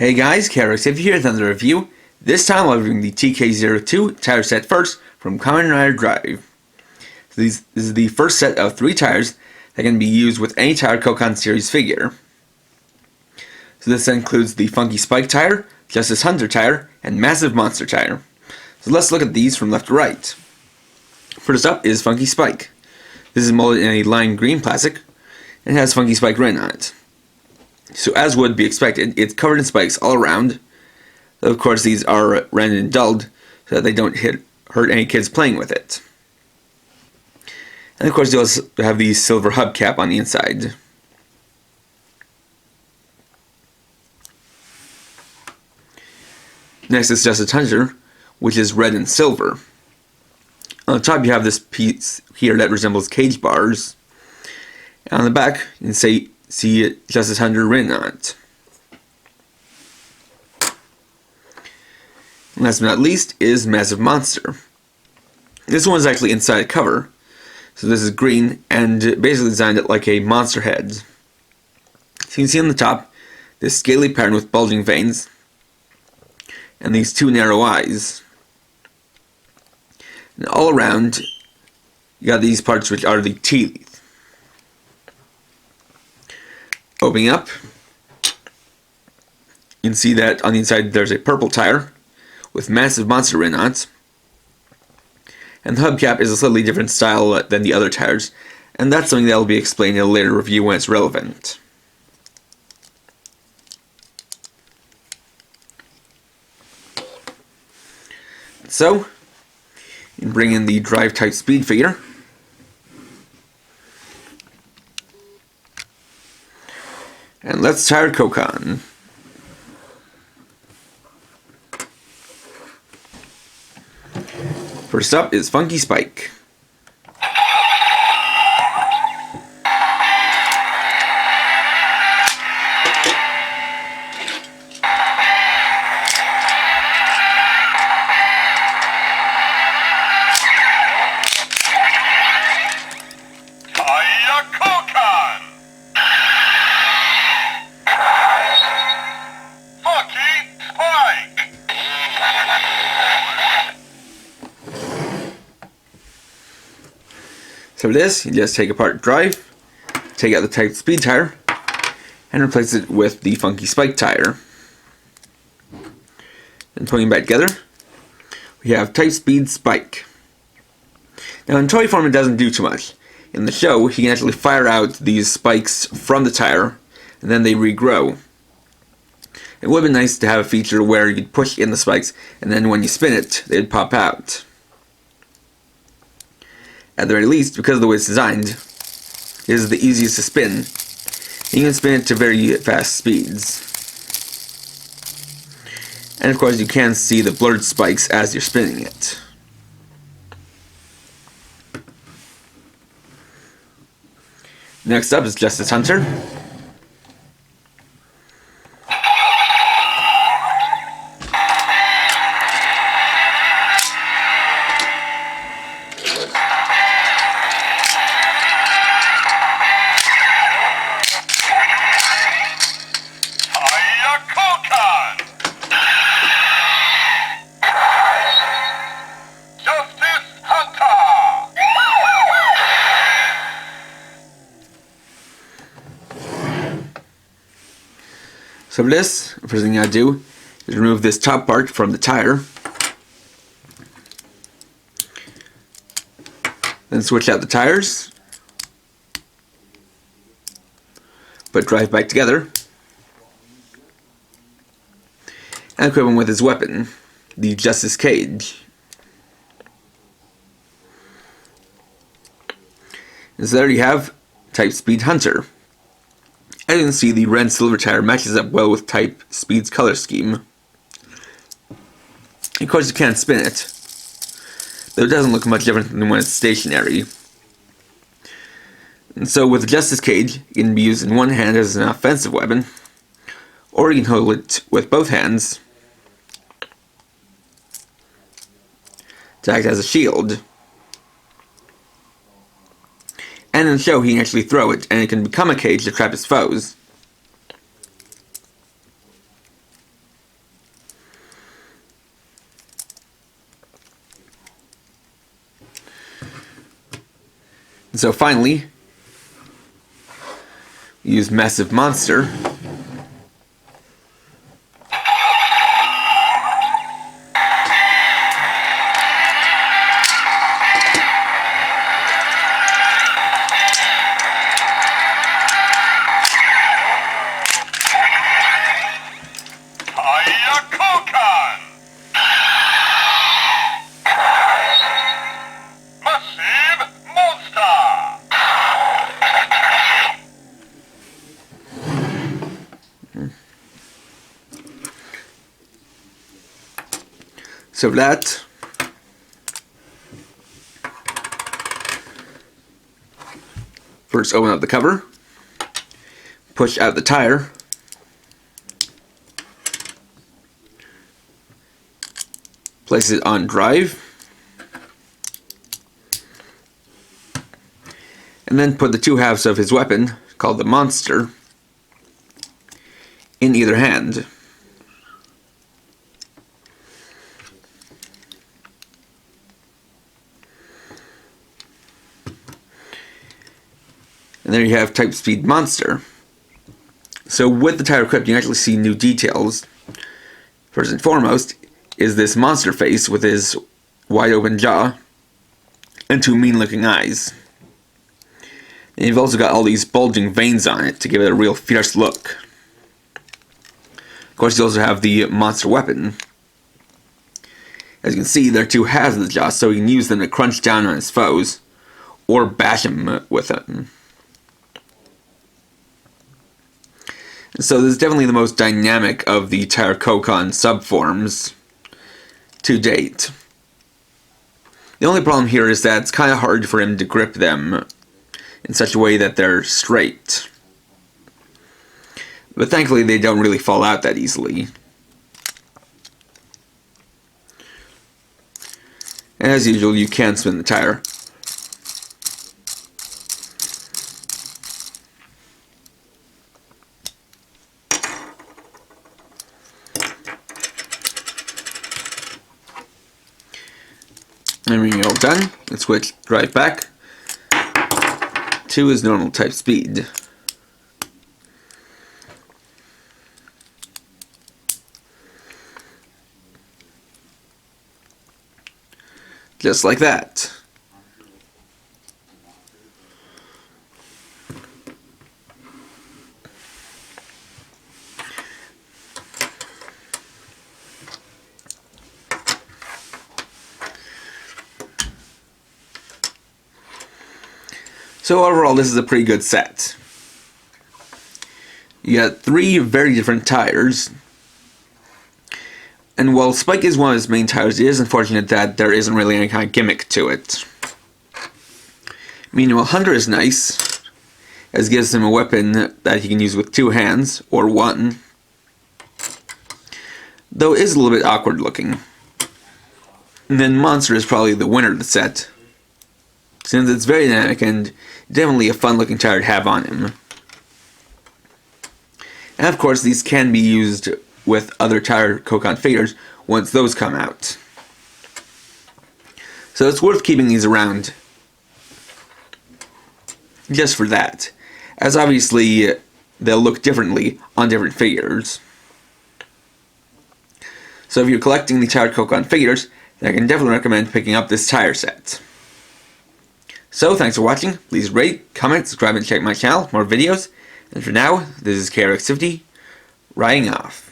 Hey guys, TK02 here with another review. This time I'll be reviewing the TK02 tire set first from Kamen Drive. So this is the first set of 3 tires that can be used with any tire Koukan series figure. So this includes the Funky Spike tire, Justice Hunter tire, and Massive Monster tire. So let's look at these from left to right. First up is Funky Spike. This is molded in a lime green plastic and has Funky Spike written on it. So as would be expected, it's covered in spikes all around. Of course, these are rounded and dulled so that they don't hurt any kids playing with it. And of course, you also have the silver hubcap on the inside. Next is Justice Hunter, which is red and silver. On the top, you have this piece here that resembles cage bars. And on the back, you can see Justice Hunter written on it. And last but not least is Massive Monster. This one is actually inside a cover. So this is green and basically designed it like a monster head. So you can see on the top this scaly pattern with bulging veins and these 2 narrow eyes. And all around you got these parts which are the teeth. Opening up, you can see that on the inside there's a purple tire with Massive Monster written on it. And the hubcap is a slightly different style than the other tires, and that's something that will be explained in a later review when it's relevant. So, you can bring in the Drive Type Speed figure. And let's tire Koukan. First up is Funky Spike. So for this, you just take apart Drive, take out the Type Speed tire, and replace it with the Funky Spike tire. And putting them back together, we have Type Speed Spike. Now in toy form it doesn't do too much. In the show, he can actually fire out these spikes from the tire, and then they regrow. It would have been nice to have a feature where you could push in the spikes, and then when you spin it, they'd pop out. At the very least, because of the way it's designed, it is the easiest to spin. And you can spin it to very fast speeds. And of course you can see the blurred spikes as you're spinning it. Next up is Justice Hunter. So for this, the first thing I do is remove this top part from the tire. Then switch out the tires. Put Drive back together. And equip him with his weapon, the Justice Cage. And so there you have Type Speed Hunter. As you can see, the red and silver tire matches up well with Type Speed's color scheme. Of course, you can't spin it, though it doesn't look much different than when it's stationary. And so with the Justice Cage, it can be used in one hand as an offensive weapon, or you can hold it with both hands to act as a shield. And in the show, he can actually throw it, and it can become a cage to trap his foes. So finally, use Massive Monster. Koukan! Massive Monster! So for that, first open up the cover, push out the tire, place it on drive, and then put the two halves of his weapon, called the monster, in either hand. And there you have Type Speed Monster. So with the tire equipped, you actually see new details. First and foremost is this monster face with his wide open jaw and two mean looking eyes. And you've also got all these bulging veins on it to give it a real fierce look. Of course, you also have the monster weapon. As you can see, there are two halves of the jaw, so you can use them to crunch down on his foes or bash him with them. So this is definitely the most dynamic of the Tire Koukan subforms to date. The only problem here is that it's kind of hard for him to grip them in such a way that they're straight. But thankfully they don't really fall out that easily. And as usual, you can spin the tire. And when you're all done, let's switch drive back to his normal type speed. Just like that. So overall, this is a pretty good set. You got three very different tires. And while Spike is one of his main tires, it is unfortunate that there isn't really any kind of gimmick to it. Meanwhile, Hunter is nice, as it gives him a weapon that he can use with two hands, or one. Though it is a little bit awkward looking. And then Monster is probably the winner of the set, since it's very dynamic and definitely a fun looking tire to have on him. And of course, these can be used with other Tire Koukan figures once those come out. So it's worth keeping these around just for that, as obviously they'll look differently on different figures. So if you're collecting the Tire Koukan figures, then I can definitely recommend picking up this tire set. So thanks for watching. Please rate, comment, subscribe, and check my channel for more videos. And for now, this is KRX50, riding off.